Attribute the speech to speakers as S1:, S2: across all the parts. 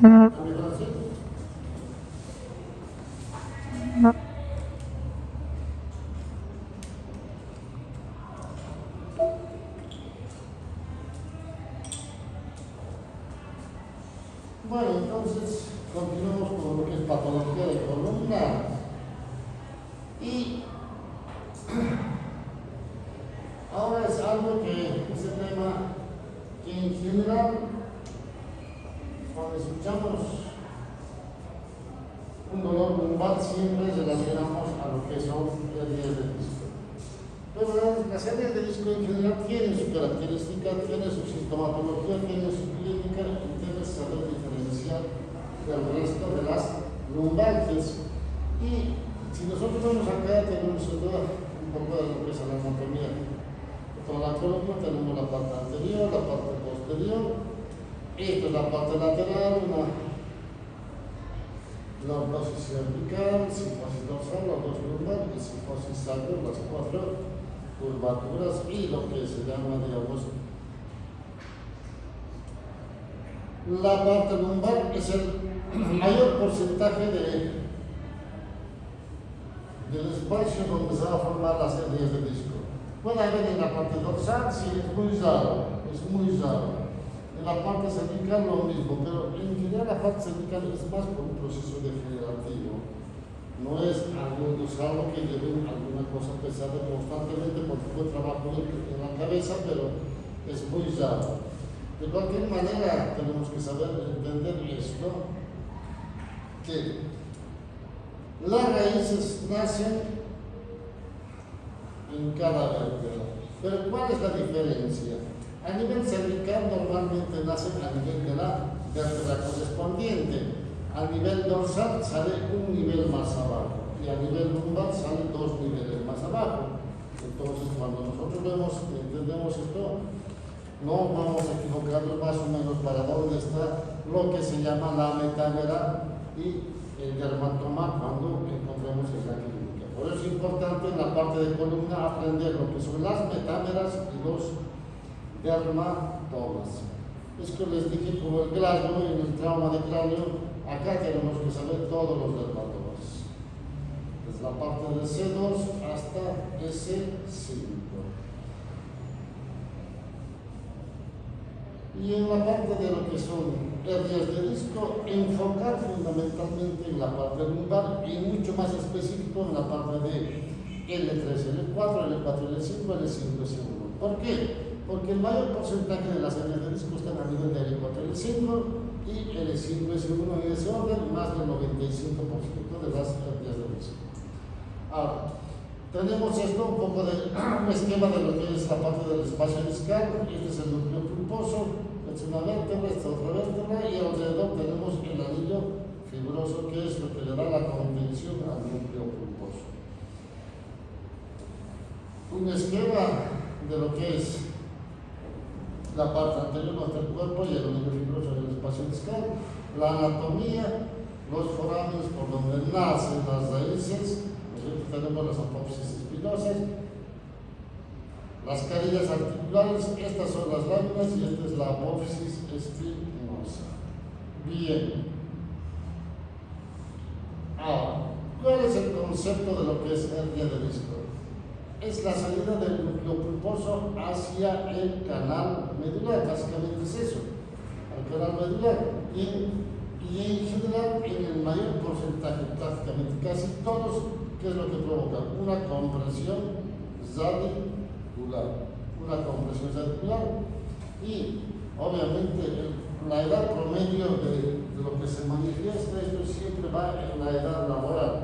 S1: Bueno, entonces continuamos con lo que es patología de columna. Y ahora es algo que es el tema que en general, cuando escuchamos un dolor lumbar, siempre relacionamos a lo que son hernias de disco. Pero las hernias de disco en general tienen su característica, tienen su sintomatología, tienen su clínica y debes saber diferenciar del resto de las lumbalgias. Y si nosotros vemos acá, tenemos un poco de lo que es la anatomía. Con la columna tenemos la parte anterior, la parte posterior. Esta es la parte lateral, la ortosis cervical, sifosis dorsal, la dos lumbar y sifosis sacral, las cuatro curvaturas y lo que se llama, digamos, la parte lumbar es el mayor porcentaje del espacio donde se van a formar las hernias de disco. Puede haber en la parte dorsal, sí, es muy raro, En la parte cervical lo mismo, pero en general la parte cervical es más por un proceso degenerativo. No es algo que lleve alguna cosa pesada constantemente porque fue trabajo en la cabeza, pero es muy raro. De cualquier manera, tenemos que saber entender esto, que las raíces nacen en cada vértebra. Pero ¿cuál es la diferencia? A nivel cervical normalmente nace a nivel de la vértebra correspondiente. A nivel dorsal sale un nivel más abajo y a nivel lumbar salen dos niveles más abajo. Entonces, cuando nosotros entendemos esto, no vamos a equivocarnos más o menos para dónde está lo que se llama la metámera y el dermatoma cuando encontremos esa clínica. Por eso es importante en la parte de columna aprender lo que son las metámeras y los dermatomas. Es que les dije como el Glasgow y el trauma de cráneo, acá tenemos que saber todos los dermatomas. Desde la parte de C2 hasta S5. Y en la parte de lo que son hernias de disco, enfocar fundamentalmente en la parte lumbar y mucho más específico en la parte de L3, L4, L4, L5, L5, L1. ¿Por qué? Porque el mayor porcentaje de las hernias de disco están a nivel de L4, L5 y L5, L1 en ese orden, más del 95% de las hernias de disco. Ahora, tenemos esto, un poco de un esquema de lo que es la parte del espacio discal. Este es el núcleo pulposo, es una vértebra, esta otra vértebra, y alrededor tenemos el anillo fibroso, que es lo que le da la contención al núcleo pulposo. Un esquema de lo que es la parte anterior del cuerpo y el anillo fibroso del espacio discal, la anatomía, los forámenes por donde nacen las raíces. Nosotros tenemos las apófisis espinosas, las carillas articulares, estas son las láminas y esta es la apófisis espinosa. Bien. Ahora, ¿cuál es el concepto de lo que es hernia de disco? Es la salida del núcleo pulposo hacia el canal medular, básicamente es eso, al canal medular. Y en general, en el mayor porcentaje, prácticamente casi todos, ¿qué es lo que provoca? Una compresión radicular. Y obviamente la edad promedio de lo que se manifiesta, esto siempre va en la edad laboral.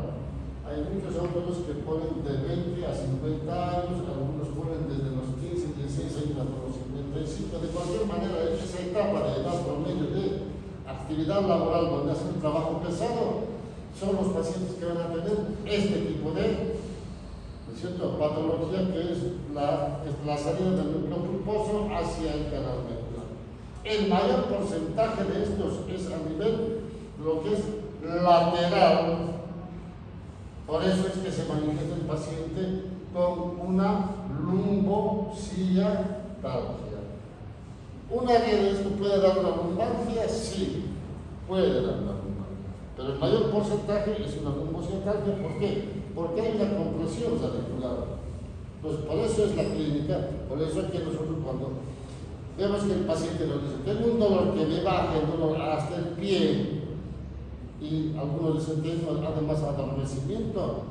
S1: Hay muchos autores que ponen de 20 a 50 años, algunos ponen desde los 15, 16 años hasta los 55. De cualquier manera, esa etapa de edad promedio de actividad laboral donde hacen un trabajo pesado, son los pacientes que van a tener este tipo de patología, que es la salida del núcleo pulposo hacia el canal medular. El mayor porcentaje de estos es a nivel de lo que es lateral. Por eso es que se manifiesta el paciente con una lumbocialgia. ¿Una hernia de esto puede dar una lumbalgia? Sí. puede dar una lumbar. Pero el mayor porcentaje es una lumbocefalgia. ¿Por qué? Porque hay una compresión radicular. Entonces, por eso es la clínica, por eso es que nosotros cuando vemos que el paciente nos dice, tengo un dolor que me baja el dolor hasta el pie, y algunos dicen, tengo además adormecimiento,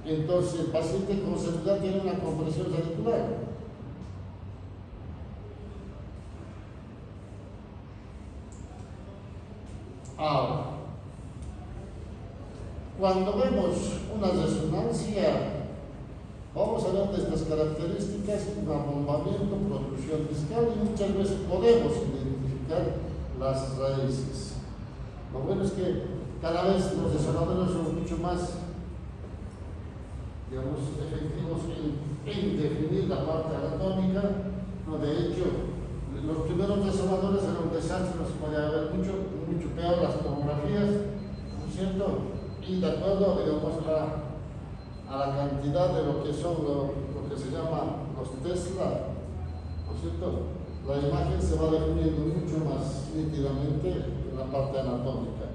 S1: entonces el paciente con seguridad tiene una compresión radicular. Ahora, cuando vemos una resonancia, vamos a ver de estas características, un abombamiento, producción discal, y muchas veces podemos identificar las raíces. Lo bueno es que cada vez los resonadores son mucho más, digamos, efectivos en definir la parte anatómica. No, de hecho, los primeros resonadores eran un desastre, no se podía ver mucho peor las tomografías, ¿no es cierto? Y de acuerdo, digamos, a la cantidad de lo que son lo que se llama los Tesla, ¿no es cierto? La imagen se va definiendo mucho más nítidamente en la parte anatómica.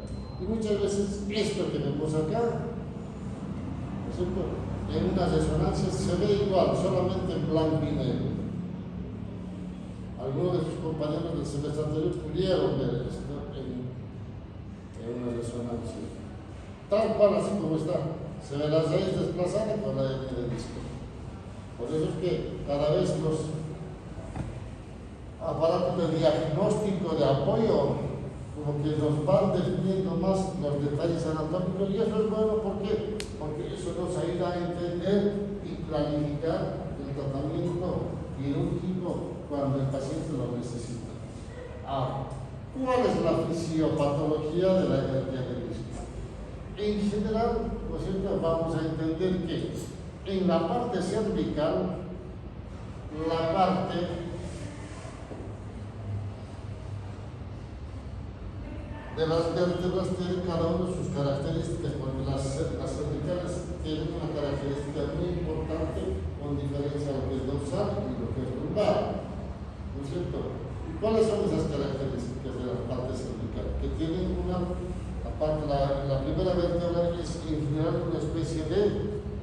S1: Y muchas veces esto que vemos acá, ¿no es cierto? En una resonancia se ve igual, solamente en blanco y negro. Algunos de sus compañeros del semestre anterior pudieron ver esto en una resonancia. Tal cual, así como está. Se ve la raíz desplazada con la hernia del disco. Por eso es que cada vez los aparatos de diagnóstico de apoyo como que nos van definiendo más los detalles anatómicos, y eso es bueno. ¿Por qué? Porque eso nos ayuda a entender y planificar el tratamiento quirúrgico cuando el paciente lo necesita. Ahora, ¿cuál es la fisiopatología de la hernia del disco? En general, ¿no es cierto?, vamos a entender que en la parte cervical, la parte de las vértebras tiene cada uno sus características, porque las cervicales tienen una característica muy importante con diferencia a lo que es dorsal y lo que es lumbar, ¿no es cierto? ¿Y cuáles son esas características de la parte cervical? Que tienen la primera vértebra es en general una especie de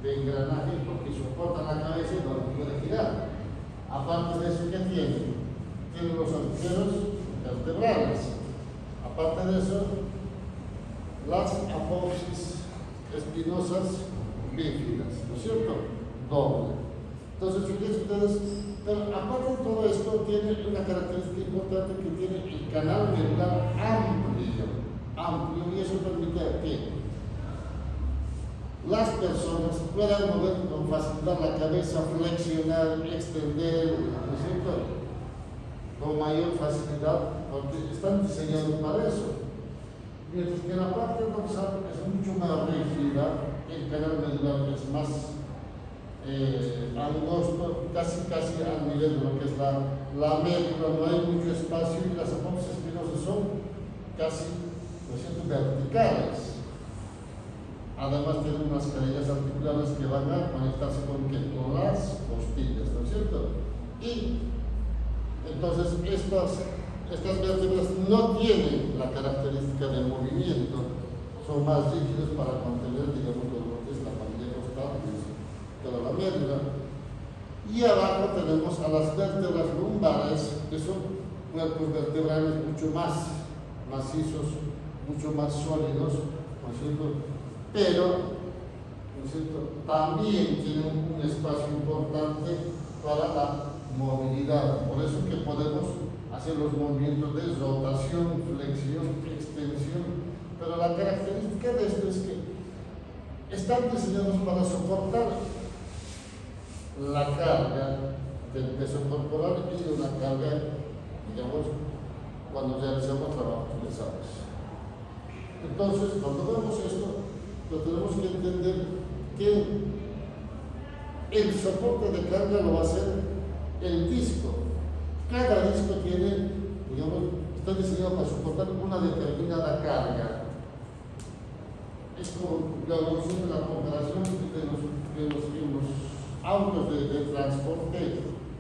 S1: engranaje porque soporta la cabeza y no puede girar. Aparte de eso, ¿qué tiene? Tiene los agujeros vertebrales. Aparte de eso, las apófisis espinosas bífidas, ¿no es cierto? Doble. Entonces, fíjense ustedes, pero aparte de todo esto, tiene una característica importante, que tiene el canal medular amplio, y eso permite que las personas puedan mover con facilidad la cabeza, flexionar, extender, ¿no es cierto?, con mayor facilidad, porque están diseñados para eso. Mientras que la parte dorsal es mucho más rígida, el canal medular es más angosto, casi al nivel de lo que es la médula, no hay mucho espacio, y las apófisis espinosas son casi, ¿no es cierto?, verticales. Además tienen unas carillas articulares que van a conectarse con las costillas, ¿no es cierto? Y entonces estas vértebras no tienen la característica de movimiento, son más rígidos para contener, digamos, lo que es la familia costal, toda la médula. Y abajo tenemos a las vértebras lumbares, que son cuerpos vertebrales mucho más macizos, mucho más sólidos, ¿no es cierto? Pero, ¿no es cierto?, también tienen un espacio importante para la movilidad. Por eso que podemos hacer los movimientos de rotación, flexión, extensión. Pero la característica de esto es que están diseñados para soportar la carga del peso corporal y una carga, digamos, cuando realizamos trabajos pesados. Entonces, cuando vemos esto, lo tenemos que entender que el soporte de carga lo va a hacer el disco. Cada disco tiene, digamos, está diseñado para soportar una determinada carga. Es como la comparación de los autos de transporte,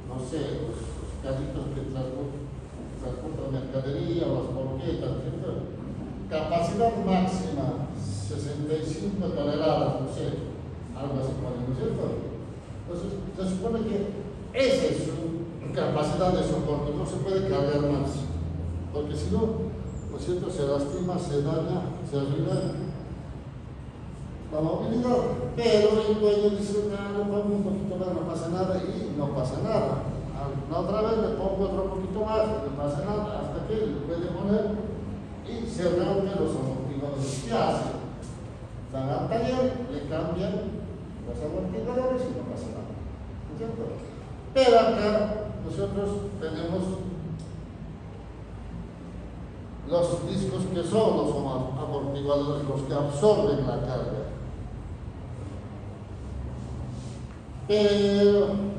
S1: no sé, los carritos que transportan mercadería o las volquetas, ¿cierto? capacidad máxima 65 toneladas, no sé, algo así, ¿no es cierto? Entonces, se supone que esa es su capacidad de soporte, no se puede cargar más, porque si no, ¿no es cierto?, se lastima, se daña, se arruina la movilidad. Pero el dueño dice, no, le pongo un poquito más, no pasa nada, y no pasa nada. La otra vez le pongo otro poquito más, no pasa nada, hasta que le puede poner y se rompen los amortiguadores. ¿Qué hace? Van al taller, le cambian los amortiguadores y no pasa nada, ¿no es cierto? Pero acá nosotros tenemos los discos que son los amortiguadores, los que absorben la carga. Pero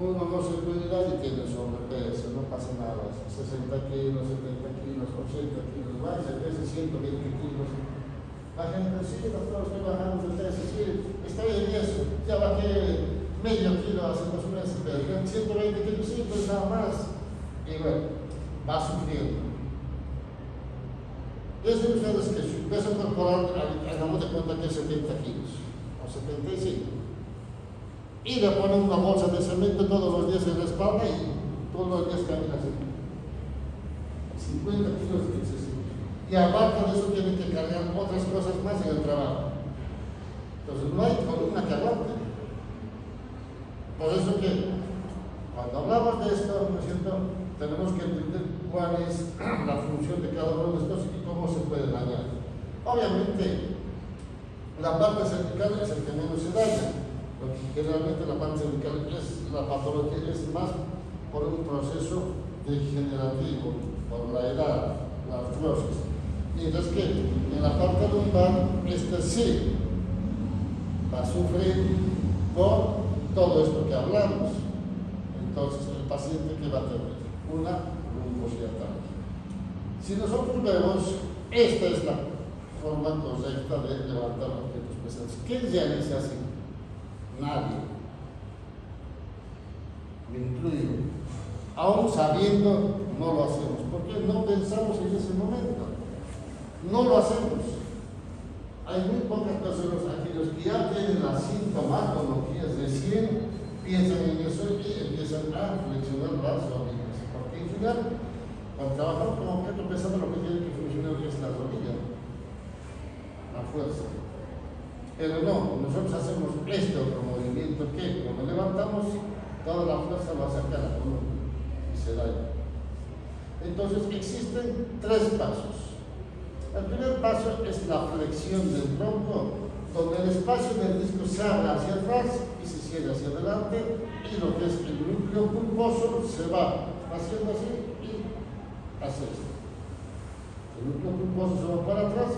S1: uno no se cuida y tiene sobrepeso, no pasa nada, 60 kilos, 70 kilos, 80 kilos, va y se pesa 120 kilos. La gente, sí, doctor, estoy bajando de peso, sí, estoy en eso, ya bajé medio kilo hace 2 meses, pero 120 kilos, sí, pues nada más. Y bueno, va sufriendo. Piensen ustedes que su peso corporal, hagamos de cuenta que es 70 kilos, o 75. Y le ponen una bolsa de cemento todos los días en la espalda y todos los días camina así. 50 kilos de excesivo. Y aparte de eso tiene que cargar otras cosas más en el trabajo. Entonces no hay columna que aguante. Por eso que cuando hablamos de esto, ¿no es cierto?, tenemos que entender cuál es la función de cada uno de estos y cómo se puede dañar. Obviamente, la parte cervical es el que menos se daña. Generalmente la parte cervical es la patología, es más por un proceso degenerativo, por la edad, la artrosis. Mientras que en la parte lumbar, sí va a sufrir por todo esto que hablamos. Entonces, el paciente que va a tener una lumbosciatalgia. Si nosotros vemos, esta es la forma correcta de levantar objetos pesados. ¿Quién realiza así? Nadie, me incluyo. Aún sabiendo, no lo hacemos, porque no pensamos en ese momento, no lo hacemos. Hay muy pocas personas, aquellos que ya tienen la sintomatología recién, piensan en eso y empiezan a flexionar las rodillas, porque en final, cuando trabajamos con objeto pesado, lo que tiene que funcionar es la rodilla, la fuerza. Pero no, nosotros hacemos este otro movimiento que cuando levantamos, toda la fuerza va a sacar la columna y se daña. Entonces existen 3 pasos. El primer paso es la flexión del tronco, donde el espacio del disco se abre hacia atrás y se cierra hacia adelante, y lo que es el núcleo pulposo se va haciendo así y hace esto. El núcleo pulposo se va para atrás.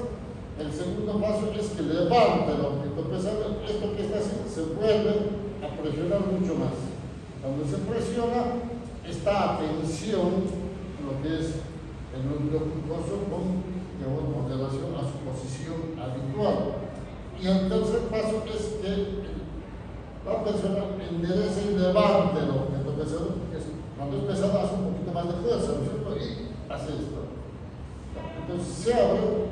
S1: El segundo paso es que levanta el objeto pesado. Esto que está así se vuelve a presionar mucho más. Cuando se presiona, está a tensión lo que es el núcleo pulposo con relación a su posición habitual. Y el tercer paso es que la persona enderece y levante el objeto pesado. Cuando es pesado hace un poquito más de fuerza, ¿no es cierto? Y hace esto. Entonces se abre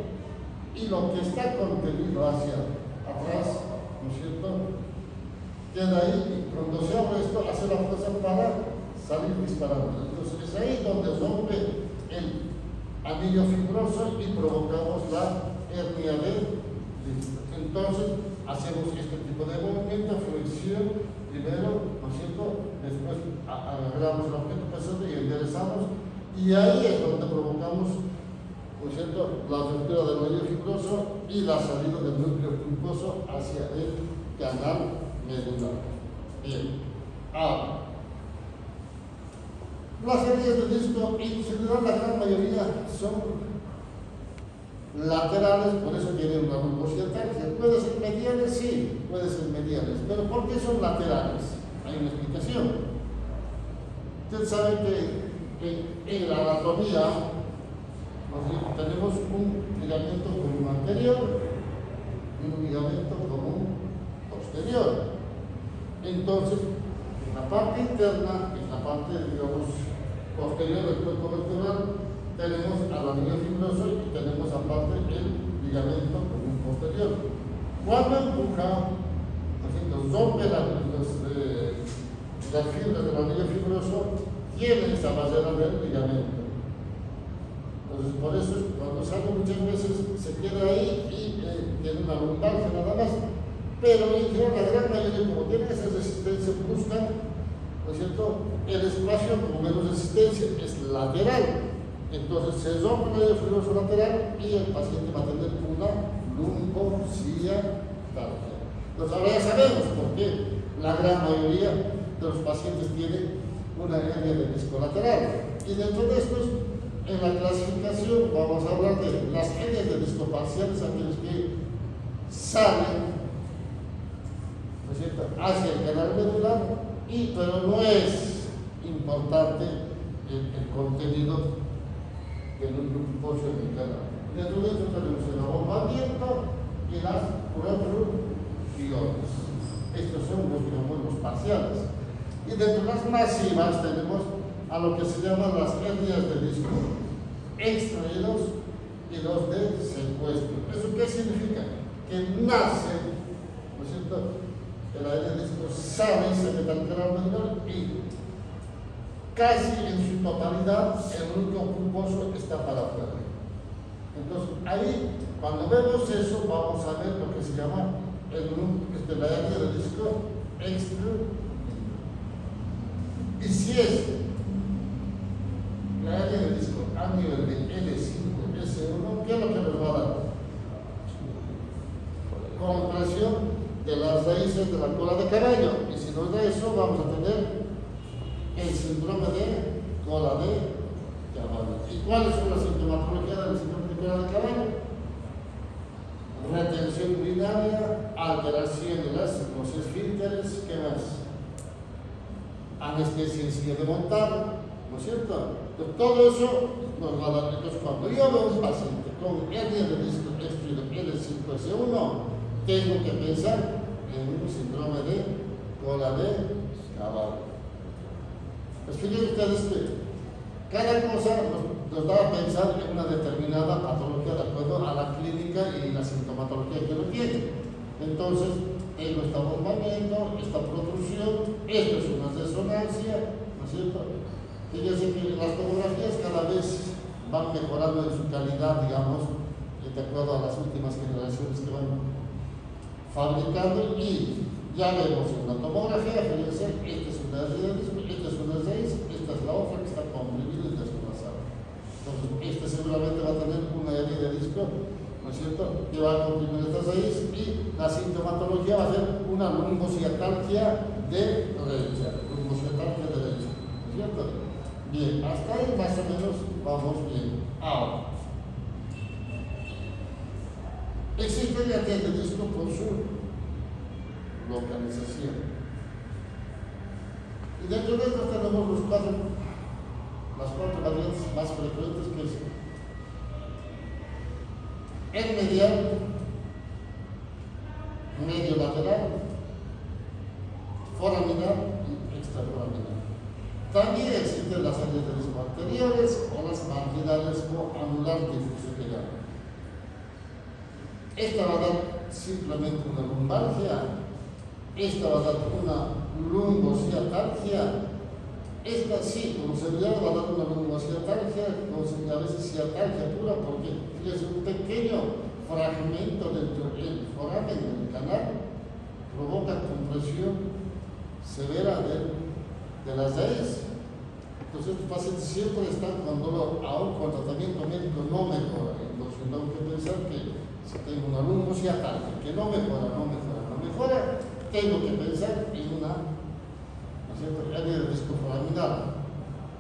S1: y lo que está contenido hacia atrás, ¿no es cierto?, queda ahí, y cuando se abre esto, hace la fuerza para salir disparando. Entonces es ahí donde rompe el anillo fibroso y provocamos la hernia de disco. Entonces hacemos este tipo de movimiento, flexión, primero, ¿no es cierto?, después agarramos el objeto pesado y enderezamos, y ahí es donde provocamos, ¿no es cierto?, la ruptura del anillo fibroso y la salida del núcleo pulposo hacia el canal medular. Bien. Ahora, las heridas de disco, en general la gran mayoría son laterales, por eso tienen una lumbosciatalgia. ¿Puede ser mediales? Sí, puede ser mediales. ¿Pero por qué son laterales? Hay una explicación. Usted sabe que en la anatomía tenemos un ligamento común anterior y un ligamento común posterior. Entonces, en la parte interna, en la parte, digamos, posterior del cuerpo vertebral, tenemos al anillo fibroso ligamento común posterior. Cuando empuja, rompe las fibras del anillo fibroso, tiene esa barrera del ligamento. Entonces, por eso, cuando sale muchas veces se queda ahí y tiene una lumbalgia nada más. Pero en general, la gran mayoría, como tienen esa resistencia, buscan, ¿no es cierto?, el espacio con menos resistencia, es lateral. Entonces se rompe el anillo fibroso lateral y el paciente va a tener una lumbosciatalgia. Entonces ahora ya sabemos por qué la gran mayoría de los pacientes tienen una hernia de disco lateral. Y dentro de estos, en la clasificación, vamos a hablar de las hernias de disco parciales, aquellos que salen, ¿no es cierto?, hacia el canal medular, pero no es importante el contenido del núcleo en el canal. Dentro de esto tenemos el abombamiento y las protrudiones. Estos son los parciales. Y dentro de las masivas tenemos a lo que se llaman las hernias de disco extraídos y los de secuestro. ¿Eso qué significa? Que nace, ¿no es cierto?, el hernia de disco sale y se mete al canal medular y casi en su totalidad el núcleo pulposo está para afuera. Entonces, ahí, cuando vemos eso, vamos a ver lo que se llama la hernia de disco extraído. Y si es la hernia de disco a nivel de L5, S1, ¿qué es lo que nos va a dar? Compresión de las raíces de la cola de caballo. Y si nos da eso, vamos a tener el síndrome de cola de caballo. ¿Y cuáles son las sintomatologías del síndrome de cola de caballo? Retención urinaria, alteración de los esfínteres, ¿qué más? Anestesia en silla de montar, ¿no es cierto? Entonces, todo eso nos va a dar. Entonces, cuando yo veo un paciente con hernia de disco extraído L5S1, tengo que pensar en un síndrome de cola de caballo. Pues fíjense ustedes que cada cosa nos da a pensar en una determinada patología de acuerdo a la clínica y la sintomatología que lo tiene. Entonces, tengo este abombamiento, esta protrusión, esto es una resonancia, ¿no es cierto? Fíjense que las tomografías cada vez van mejorando en su calidad, digamos, de acuerdo a las últimas generaciones que van fabricando, y ya vemos en la tomografía, fíjense, esta es una hernia de disco, esta es una raíz, esta es la otra que está comprimida y desplazada. Entonces, este seguramente va a tener una hernia de disco, ¿no es cierto?, que va a comprimir esta raíz, y la sintomatología va a ser una lumbosciatalgia derecha, ¿no es cierto? Bien, hasta ahí más o menos vamos bien. Ahora, existe la hernia de disco por su localización. Y dentro de esto tenemos las cuatro variantes más frecuentes, que es el medial, medio lateral, foraminar y extraforaminar. También existen las hernias de disco anteriores o las marginales o anular difusión legal. Esta va a dar simplemente una lumbalgia, esta va a dar una lumbosciatalgia, esta sí, con seguridad va a dar una lumbosciatalgia, a veces ciatalgia pura, porque fíjense, un pequeño fragmento dentro del foramen del canal provoca compresión severa de las raíz. Entonces, estos pacientes siempre están con dolor, aún con tratamiento médico no mejora. Entonces, tengo que pensar que si tengo una lumbosciatalgia que no mejora, tengo que pensar en una, ¿no es cierto?, hernia de disco foraminar.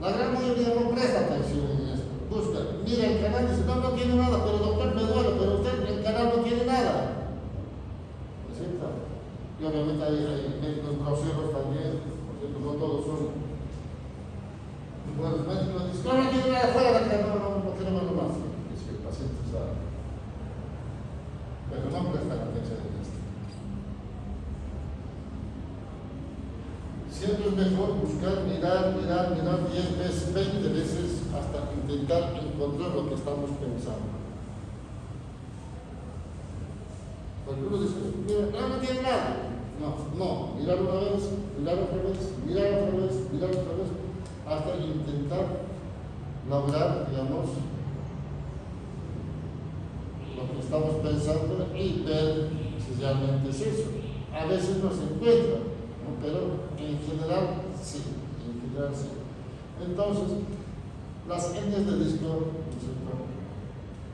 S1: La gran mayoría no presta atención en esto. Busca, mira el canal y dice, no tiene nada, pero doctor, me duele, pero usted, el canal no tiene nada. ¿No es cierto? Y obviamente hay médicos groseros también, por cierto, no todos son buenos médicos. Dicen, no tiene nada fuera de acá, no tenemos lo más. Es que el paciente sabe. Pero no prestan atención en esto. Siempre es mejor buscar, mirar 10 veces, 20 veces, hasta intentar encontrar lo que estamos pensando. Porque uno dice, mira, no tiene nada. No, mirar una vez, mirar otra vez, mirar otra vez, mirar otra vez, hasta intentar lograr, digamos, lo que estamos pensando y ver si realmente es eso. A veces no se encuentra, ¿no? Pero en general sí, Entonces, las etnias de disco, ¿no es cierto?,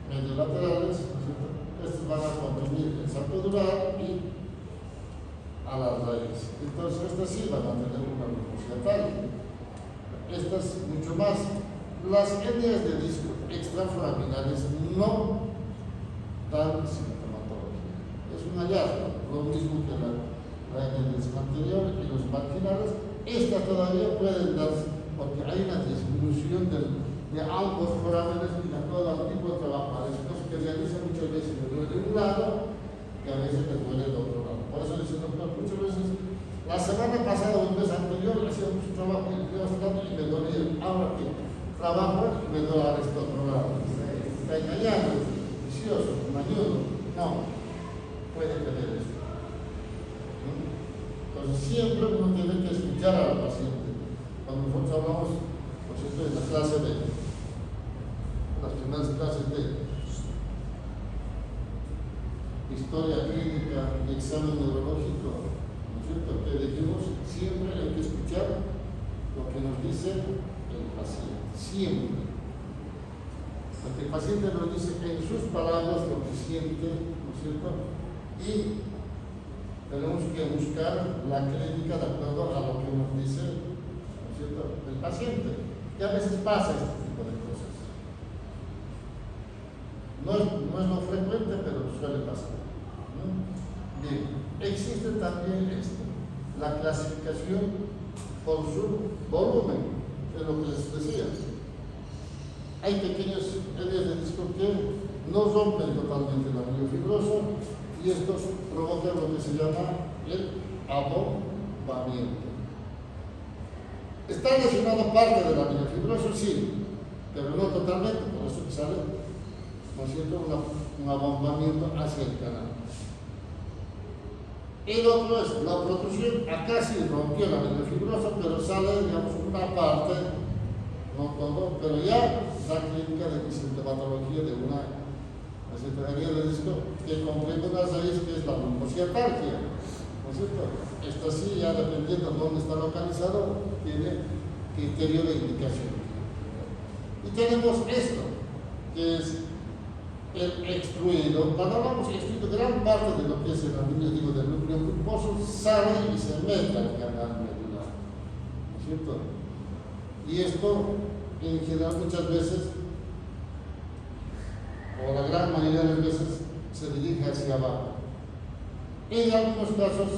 S1: medio laterales, ¿no es cierto?, estos van a comprimir el saco dural y a la raíz. Entonces, estas sí van a tener una luminosidad tal. Estas mucho más. Las etnias de disco extraforaminales no dan sintomatología. Es un hallazgo, lo mismo que la etnia de disco anterior y los marginales. Estas todavía pueden darse porque hay una disminución de ambos forámenes y de todo el tipo de trabajo. Es cosa que realiza muchas veces me duele de un lado y a veces me duele del otro lado. Por eso dice el doctor, muchas veces, la semana pasada o el mes anterior hacía mucho trabajo y me dolía. Ahora que trabajo me duele ahora este otro lado. Está engañando, vicioso, mañudo. No, puede tener eso. Entonces siempre uno tiene que escuchar al paciente. Cuando nosotros hablamos, por cierto, en la clase las primeras clases de historia clínica y examen neurológico, ¿no es cierto?, que dijimos, siempre hay que escuchar lo que nos dice el paciente, siempre. Porque el paciente nos dice en sus palabras lo que siente, ¿no es cierto?, y tenemos que buscar la clínica de acuerdo a lo que nos dice, ¿no es cierto?, el paciente. Y a veces pasa este tipo de cosas. No es lo frecuente, pero suele pasar. Bien, existe también la clasificación por su volumen, es lo que les decía. Hay pequeños áreas de disco que no rompen totalmente el anillo fibroso y estos provocan lo que se llama el abombamiento. Está lesionado parte del anillo fibroso, sí, pero no totalmente, por eso que sale, ¿no es cierto?, un abombamiento hacia el canal. El otro es la protrusión, acá sí rompió el anillo fibroso, pero sale, digamos, una parte, no todo, pero ya la clínica de sintomatología de una hernia de disco que comprende una raíz que es la lumbociatalgia, ¿no es cierto? Esto sí, ya dependiendo de dónde está localizado, tiene criterio de indicación. Y tenemos esto, que es el extruido. Cuando hablamos de extruido, gran parte de lo que es el anillo, digo, del núcleo pulposo sale y se mete al canal medular, ¿no es cierto? Y esto, en general, muchas veces, o la gran mayoría de las veces, se dirige hacia abajo. En algunos casos,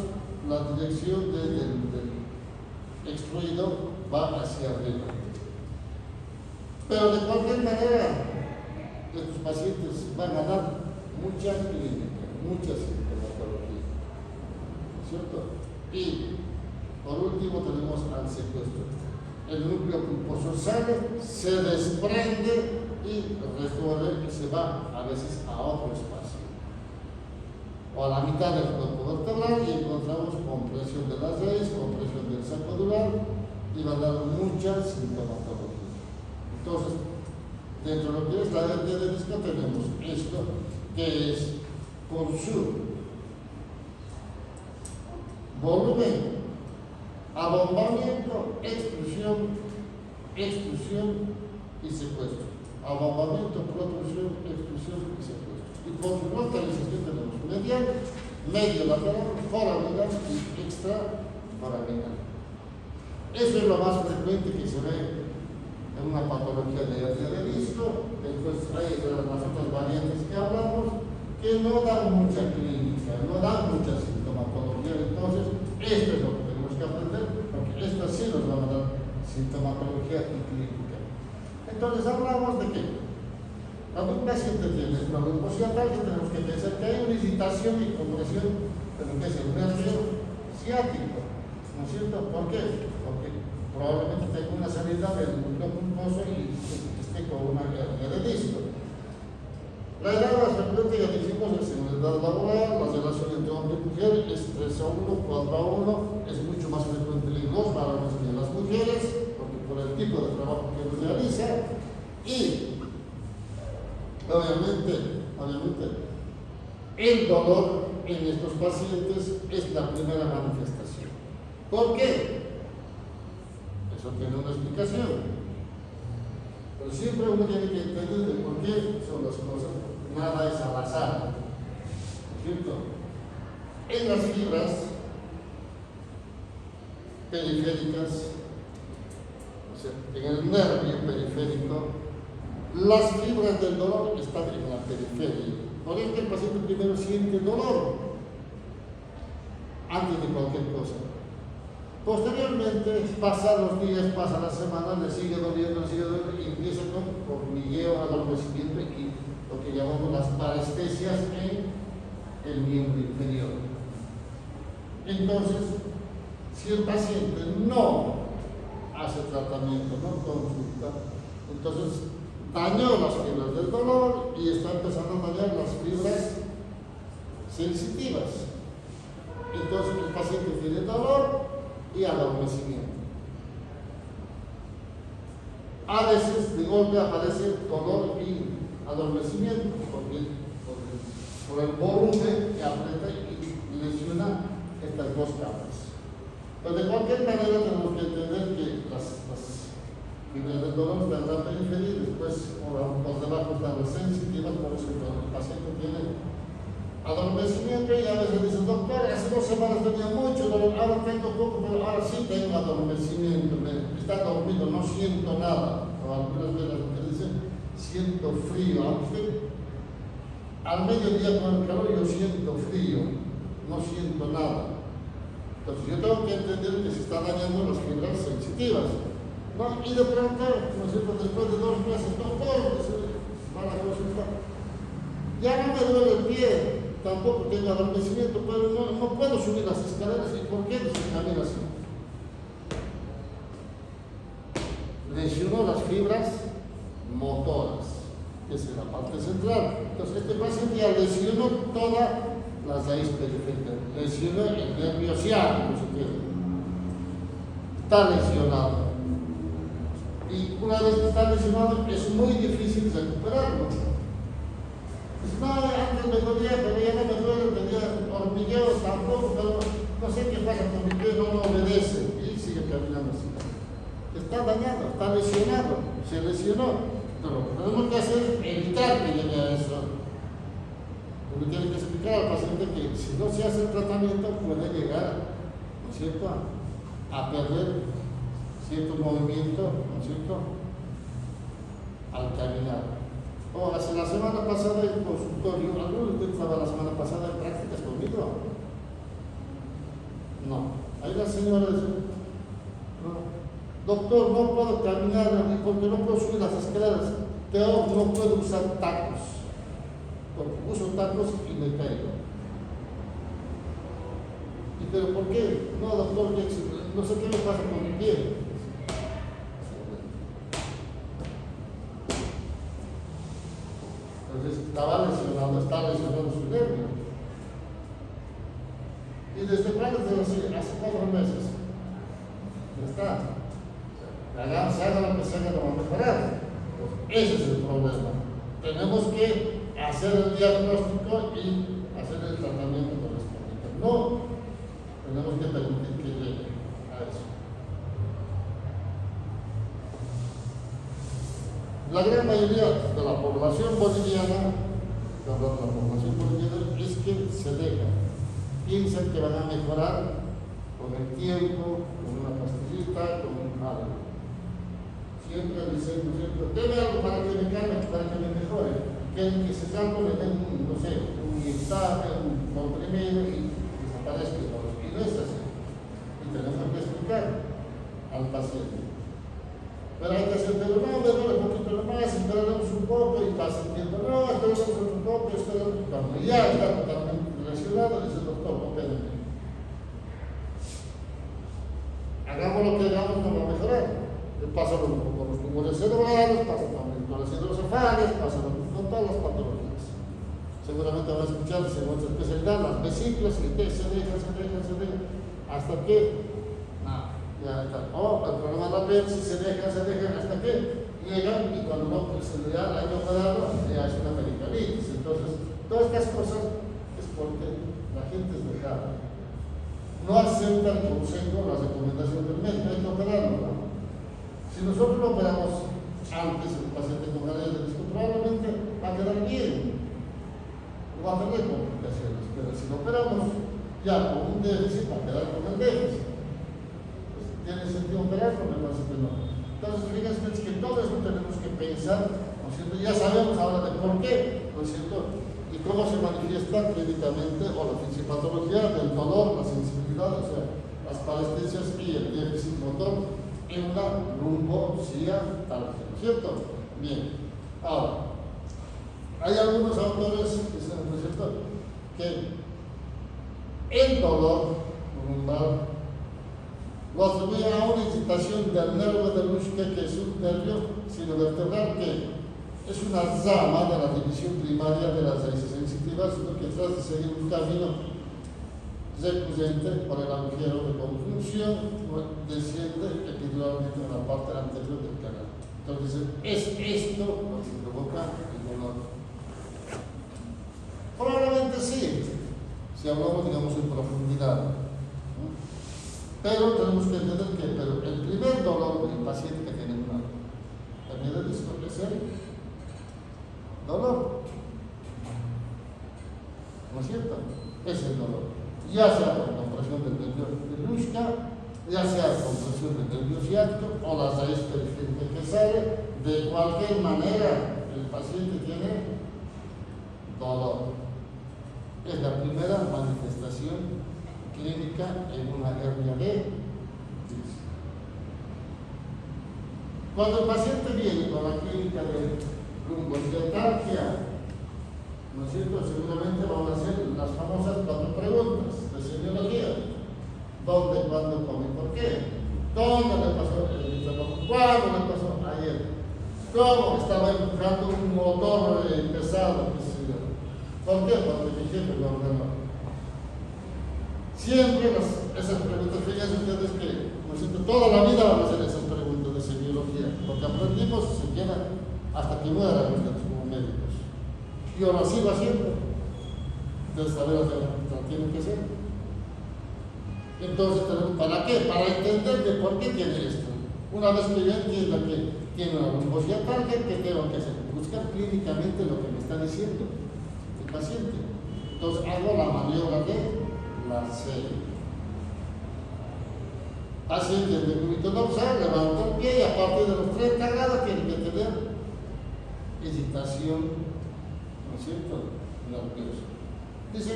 S1: la dirección del extruido va hacia arriba. Pero de cualquier manera, estos pacientes van a dar mucha clínica, mucha sintomatología, ¿no es cierto? Y por último tenemos al secuestro. El núcleo pulposo sale, se desprende y recorre y se va a veces a otro espacio o a la mitad del cuerpo vertebral y encontramos compresión de la raíz, compresión del saco dural y va a dar mucha sintomatología. Entonces, dentro de lo que es la hernia de disco tenemos esto, que es por su volumen, abombamiento, extrusión y secuestro. Abombamiento, protrusión, extrusión y secuestro. Y por su localización tenemos medial, medio lateral, foraminal y extraforaminal. Eso es lo más frecuente que se ve en una patología de hernia de disco. Después hay las otras variantes que hablamos que no dan mucha clínica, no dan mucha sintomatología. Entonces, esto es lo que tenemos que aprender, porque esto sí nos va a dar sintomatología y clínica. Entonces, hablamos de que cuando un paciente tiene una lumbociatalgia, tenemos que pensar que hay una irritación y compresión de lo que es el nervio ciático, ¿no es cierto? ¿Por qué? Porque probablemente tenga una salida del núcleo pulposo y esté con una hernia de disco. La edad más frecuente, ya dijimos, es en el inestabilidad laboral, la relación entre hombre y mujer es 3-1, 4-1, es mucho más frecuente en los varones que en las mujeres, porque por el tipo de trabajo que realiza, y obviamente el dolor en estos pacientes es la primera manifestación. ¿Por qué? Eso tiene una explicación. Pero siempre uno tiene que entender de por qué son las cosas. Nada es al azar. ¿Cierto? En las fibras periféricas, o sea, en el nervio periférico, las fibras del dolor están en la periferia. Por eso el paciente primero siente dolor antes de cualquier cosa. Posteriormente, pasan los días, pasa la semana, le sigue doliendo y empieza con hormigueo, adormecimiento y lo que llamamos las parestesias en el miembro inferior. Entonces, si el paciente no hace tratamiento, no consulta, entonces dañó las fibras del dolor y está empezando a dañar las fibras sensitivas. Entonces el paciente tiene dolor y adormecimiento. A veces de golpe aparece dolor y adormecimiento por el volumen que aprieta y lesiona estas dos capas. Pero de cualquier manera tenemos que entender que las fibras del dolor están en la periferia y después por debajo están las sensitivas, por eso el paciente tiene adormecimiento y a veces dice, doctor, hace 2 semanas tenía mucho dolor, ahora tengo poco, pero ahora sí tengo adormecimiento, está dormido, no siento nada. O algunas veces la mujer dice, siento frío, aunque al mediodía con el calor yo siento frío, no siento nada. Entonces yo tengo que entender que se están dañando las fibras sensitivas. ¿No? Y de pronto, ¿no es cierto? Después de 2 meses, doctor, van a consultar. Ya no me duele el pie, tampoco tengo adormecimiento, pero no puedo subir las escaleras. ¿Y por qué no se camina así? Lesionó las fibras motoras, que es la parte central. Entonces, este paciente ya lesionó todas las raíz periféricas, lesionó el nervio ciático, si quiere. Está lesionado. Y una vez que está lesionado, es muy difícil recuperarlo. Dice, no, antes me dolía, pero ya no me duele, tenía hormigueo tampoco, pero no sé qué pasa con mi pie, no me obedece. Y sigue caminando así. Está dañado, está lesionado, se lesionó. Pero lo que tenemos que hacer es evitar que llegue a eso. Uno tiene que explicar al paciente que si no se hace el tratamiento puede llegar, ¿no es cierto?, a perder cierto movimiento, ¿no es cierto?, al caminar. O hace la semana pasada en consultorio, ¿alguno de ustedes estaba la semana pasada en prácticas conmigo? No. Ahí la señora dice, no, doctor, no puedo caminar porque no puedo subir las escaleras, peor, no puedo usar tacos, porque uso tacos y me caigo. ¿Y pero por qué? No, doctor, no sé qué me pasa con mi pie. Entonces estaba lesionado, está lesionando su nervio. Y desde cuándo, hace 4 meses, ya está. Se haga lo que se haga, no va a mejorar. Pues ese es el problema. Tenemos que hacer el diagnóstico y hacer el tratamiento correspondiente. No tenemos que permitir que llegue a eso. La gran mayoría de la población boliviana, es que se deja. Piensan que van a mejorar con el tiempo, con una pastillita, con algo. Siempre dicen, ¿no es cierto?, debe algo para que me calme, para que me mejore. Que se salga, le den no sé, un inyectable, un comprimido y desaparezca el dolor. Y no es así. Y tenemos que explicar al paciente. Pero hay que hacer, pero no, me duele un poquito más, esperaremos un poco y pasa el tiempo. No, esperaremos un poco, esperaremos un poco. Y ya está totalmente lesionado, dice el doctor, opérenme. Hagamos lo que hagamos, no va a mejorar. Pasa con los tumores cerebrales, pasa también con las hidrocefalias, pasa con todas las patologías. Seguramente va estaba escuchando en otra especialidad, las vesículas, y se deja, hasta que, ya está. O el problema de la apéndice se deja, hasta que llegan y cuando no, pues ya hay que operarlo, ya es una pericolitis. Entonces, todas estas cosas es porque la gente es dejada. No acepta el consejo, la recomendación del médico, hay que operarlo, ¿no? Si nosotros lo operamos antes, el paciente con ganancias de disco probablemente va a quedar bien, no va a tener complicaciones, pero si lo operamos ya con un déficit, va a quedar con el déficit. Pues, ¿tiene sentido operarlo? Me parece que no. Entonces, fíjense que todo eso tenemos que pensar, ¿no es cierto? Ya sabemos ahora de por qué, ¿no es cierto? Y cómo se manifiesta clínicamente o la fisiopatología del dolor, la sensibilidad, o sea, las parestesias y el déficit motor en la lumbosía tálgica, ¿no es cierto? Bien, ahora, hay algunos autores que dicen, ¿no es cierto?, que el dolor lumbar lo atribuyen a una excitación del nervio de Luschke, que es un nervio sinovertebral que es una rama de la división primaria de las raíces sensitivas, ¿no?, que trata de seguir un camino recurrente por el agujero de conjunción, desciende epiduralmente en la parte anterior del canal. Entonces, es esto lo que provoca el dolor. Probablemente sí, si hablamos, digamos, en profundidad, ¿no? Pero tenemos que entender que el primer dolor del paciente que tiene una hernia de disco es el dolor, ¿no es cierto? Es el dolor, ya sea por compresión del nervio de Luschke, ya sea compresión del nervio ciático o la raíz periférica que sale. De cualquier manera, el paciente tiene dolor. Es la primera manifestación clínica en una hernia de disco. Cuando el paciente viene con la clínica de lumbosciatalgia, ¿no es cierto?, seguramente van a ser las famosas 4 preguntas de semiología: ¿dónde, cuándo, cómo y por qué? ¿Dónde le pasó el trabajo? ¿Cuándo le pasó? Ayer. ¿Cómo estaba empujando un motor pesado? ¿Por qué? Porque mi jefe lo ordenó. Siempre esas preguntas, fíjense ustedes que, ¿no es cierto?, toda la vida van a hacer esas preguntas de semiología, porque aprendimos y se queda hasta que mueran ustedes como médicos. Y ahora sí va siempre. Entonces, saber hacer lo tienen que hacer. Entonces, ¿para qué? Para entender de por qué tiene esto. Una vez que yo entienda que tiene una lumbosciatalgia, ¿qué tengo que hacer? Buscar clínicamente lo que me está diciendo el paciente. Entonces, hago la maniobra de la serie. Paciente de decúbito dorsal, levanta el pie y a partir de los 30 grados tiene que tener excitación, ¿no es cierto?, nerviosa. Dice,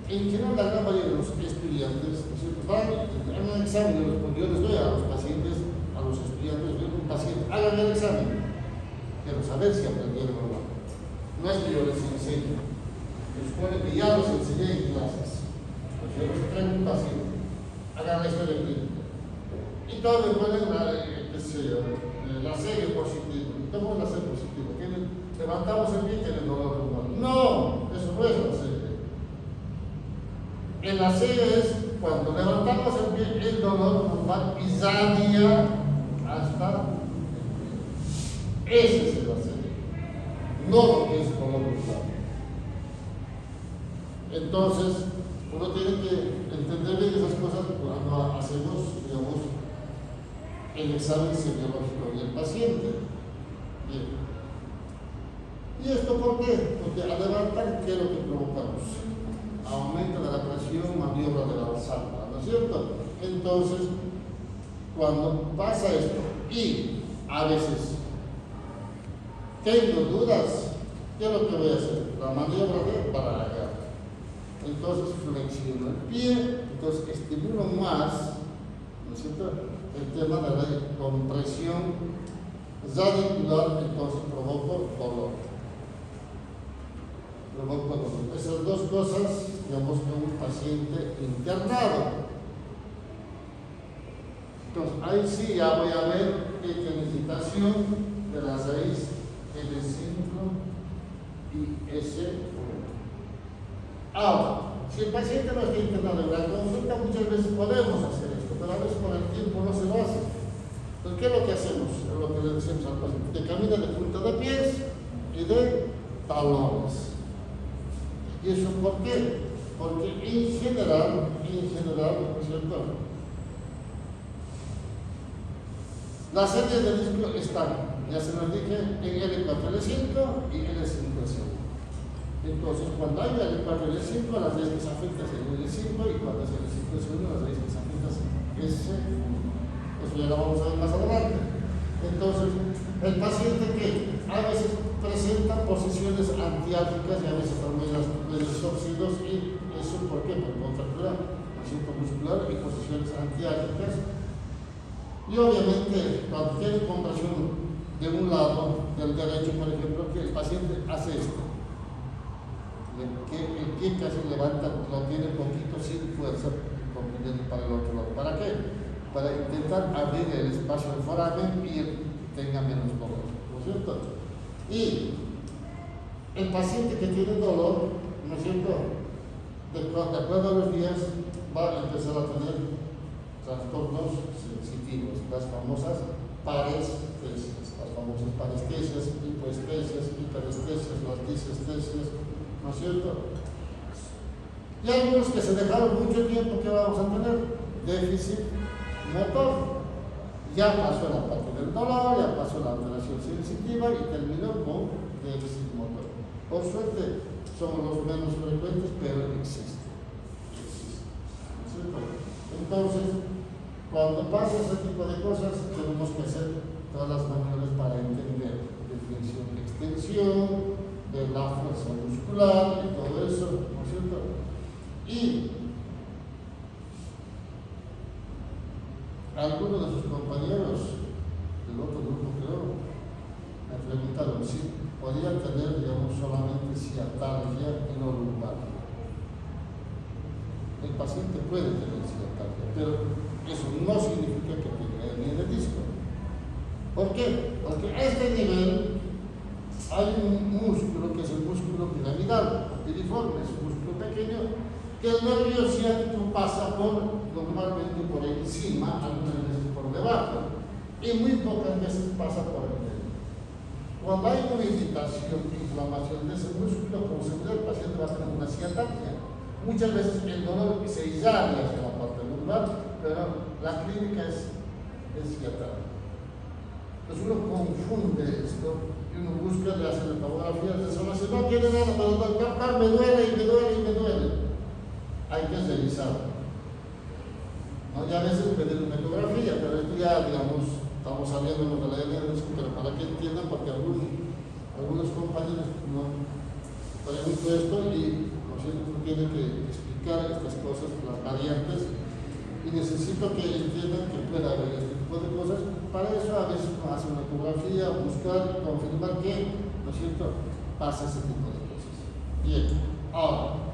S1: en general, la gran mayoría de los estudiantes, ¿no es cierto?, van en un examen de los, yo les doy a los pacientes, a los estudiantes, digo, un paciente, hagan el examen, quiero saber si aprendieron o no. No es que yo les enseñe, se supone que ya los enseñé en clases. Pues yo les traigo un paciente, hagan la historia clínica. Y todos me ponen la serie positiva. ¿Cómo es la serie positiva? Levantamos el pie y tienen dolor lumbar. No, eso no es la serie. En la serie es cuando levantamos el pie, el dolor lumbar irradia hasta el pie. Esa es la serie. No lo que es dolor lumbar. Entonces, uno tiene que entender bien esas cosas cuando hacemos, digamos, el examen semiológico del paciente. Bien. ¿Y esto por qué? Porque al levantar, ¿qué es lo que provocamos? Aumento de la presión, maniobra de la alzada, ¿no es cierto? Entonces, cuando pasa esto, y a veces tengo dudas, ¿qué es lo que voy a hacer? La maniobra de Barragan. Entonces flexiono el pie, entonces estimulo más, ¿no es cierto?, el tema de la compresión radicular, entonces provoco dolor. Esas dos cosas, digamos, que un paciente internado. Entonces, ahí sí ya voy a ver que tiene excitación de la raíz L5 y S1. Ahora, si el paciente no está internado en la consulta, muchas veces podemos hacer esto, pero a veces con el tiempo no se lo hace. Entonces, ¿qué es lo que hacemos? Es lo que le decimos al paciente, que camina de punta de pies y de talones. ¿Y eso por qué? Porque en general, ¿no es cierto? Las series de disco están, ya se nos dije, en L4, L5 y L5, L5. Entonces, cuando hay L4, L5, las veces que se afectan es el L5 y cuando es L5, S1, las veces que se afectan es S1. Eso ya lo vamos a ver más adelante. Entonces, el paciente que a veces presenta posiciones antiáticas y a veces también las óxidos, y eso ¿por qué? Por contractura, asiento muscular y posiciones antiáticas. Y obviamente, cuando tiene compresión de un lado, del derecho, por ejemplo, que el paciente hace esto, que el pie casi levanta, lo tiene un poquito sin fuerza, comprimiendo para el otro lado. ¿Para qué? Para intentar abrir el espacio del foramen y tenga menos dolor, ¿no es cierto? Y el paciente que tiene dolor, ¿no es cierto?, de acuerdo a los días, va a empezar a tener trastornos sensitivos, las famosas parestesias, las famosas parestesias, hipoestesias, hiperestesias, las disestesias, ¿no es cierto? Y algunos que se dejaron mucho tiempo, ¿qué vamos a tener? Déficit motor. Ya pasó la parte del dolor, ya pasó la alteración sensitiva y terminó con déficit motor. Por suerte, son los menos frecuentes, pero existen. ¿No es cierto? Entonces, cuando pasa ese tipo de cosas, tenemos que hacer todas las maniobras para entender definición y extensión de la fuerza muscular y todo eso, ¿no es cierto? Y algunos de sus compañeros del otro grupo, creo, me preguntaron si podía tener, digamos, solamente ciatalgia y no lumbar. El paciente puede tener ciatalgia, pero eso no significa que tenga hernia de disco. ¿Por qué? Porque a este nivel hay un músculo que es el músculo piramidal, piriforme, es un músculo pequeño, que el nervio ciático pasa normalmente por encima, algunas veces por debajo, y muy pocas veces pasa por el medio. Cuando hay una irritación, inflamación de ese músculo, con seguridad el paciente va a tener una ciatalgia. Muchas veces el dolor se irradia hacia la parte lumbar, pero la clínica es ciatalgia. Entonces uno confunde esto y uno busca, le hace la tomografía de zona, si no tiene nada, pero doctor, me duele y me duele y me duele. Hay que revisar. ¿No? Ya a veces pedir una ecografía, pero esto ya, digamos, estamos saliendo de la hernia de disco, pero para que entiendan, porque algunos compañeros no pregunto esto y lo siento, tienen que explicar estas cosas, las variantes, y necesito que entiendan que puede haber este tipo de cosas. Para eso a veces uno hace una ecografía, buscar, confirmar que, ¿no es cierto?, pasa ese tipo de cosas. Bien, ahora,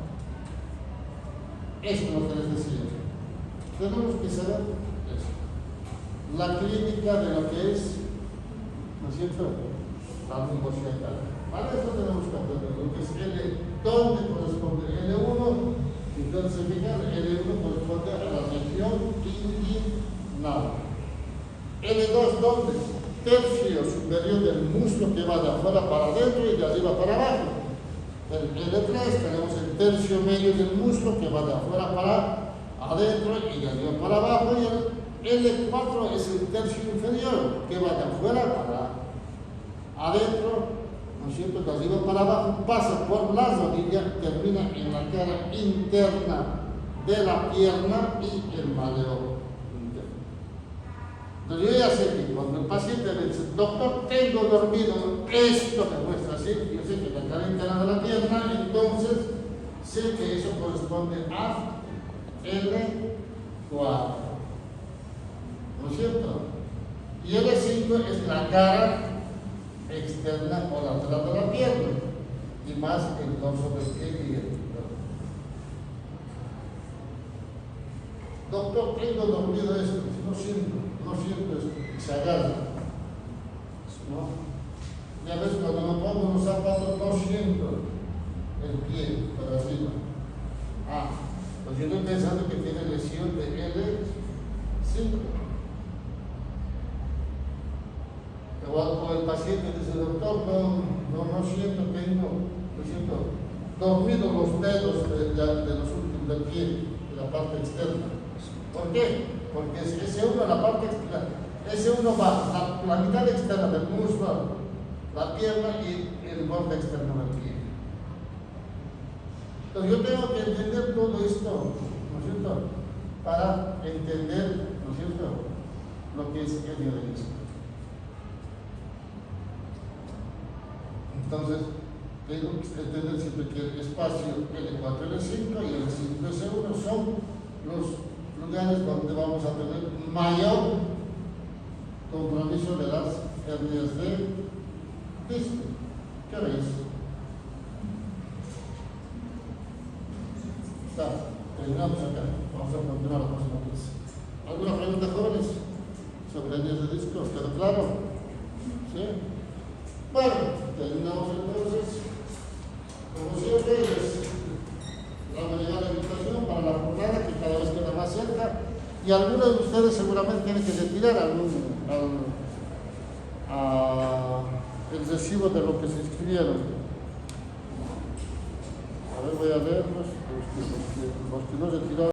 S1: esto es lo que les decía. Tenemos que saber eso. La clínica de lo que es, ¿no es cierto?, la lumbosidad. Para eso tenemos que aprender lo que es dónde corresponde L1, intensificar L1 corresponde a la región inguinal. L2, ¿dónde? Tercio superior del músculo que va de afuera para adentro y de arriba para abajo. El L3 tenemos el tercio medio del músculo que va de afuera para adentro y de arriba para abajo, y el L4 es el tercio inferior que va de afuera para adentro, ¿no es cierto?, de arriba para abajo, pasa por la rodilla, termina en la cara interna de la pierna y el maleo interno. Entonces yo ya sé que cuando el paciente me dice, doctor, tengo dormido, esto me muestra así, yo sé que la cara interna de la pierna, entonces sé que eso corresponde a L4, ¿no es cierto? Y L5 es la cara externa o lateral de la pierna, y más el dorso del pie y el pie. Doctor, tengo dormido esto, no siento esto, se agarra, ¿no? Y a veces cuando me pongo los zapatos no siento el pie para arriba, yo estoy pensando que tiene lesión de L5. O el paciente dice, doctor, no siento, lo siento, dormido los dedos de los últimos del pie, de la parte externa. ¿Por qué? Porque ese uno, la parte externa, ese uno va, la mitad externa del muslo, la pierna y el borde externo del pie. Entonces yo tengo que entender todo esto, ¿no es cierto? Para entender, ¿no es cierto?, lo que es el disco. Entonces, tengo que entender siempre que el espacio L4, L5 y L5, S1 son los lugares donde vamos a tener mayor compromiso de las hernias de disco. ¿Qué veis? Está, terminamos acá. Vamos a continuar la próxima clase. ¿Alguna pregunta, jóvenes? Sobre hernias de disco, ¿os quedó claro? ¿Sí? Bueno, terminamos entonces. Como siempre, les vamos a llevar la invitación para la jornada que cada vez queda más cerca. Y algunos de ustedes seguramente tienen que retirar el recibo de lo que se inscribieron. A ver, voy a leerlos, los que no retiraron.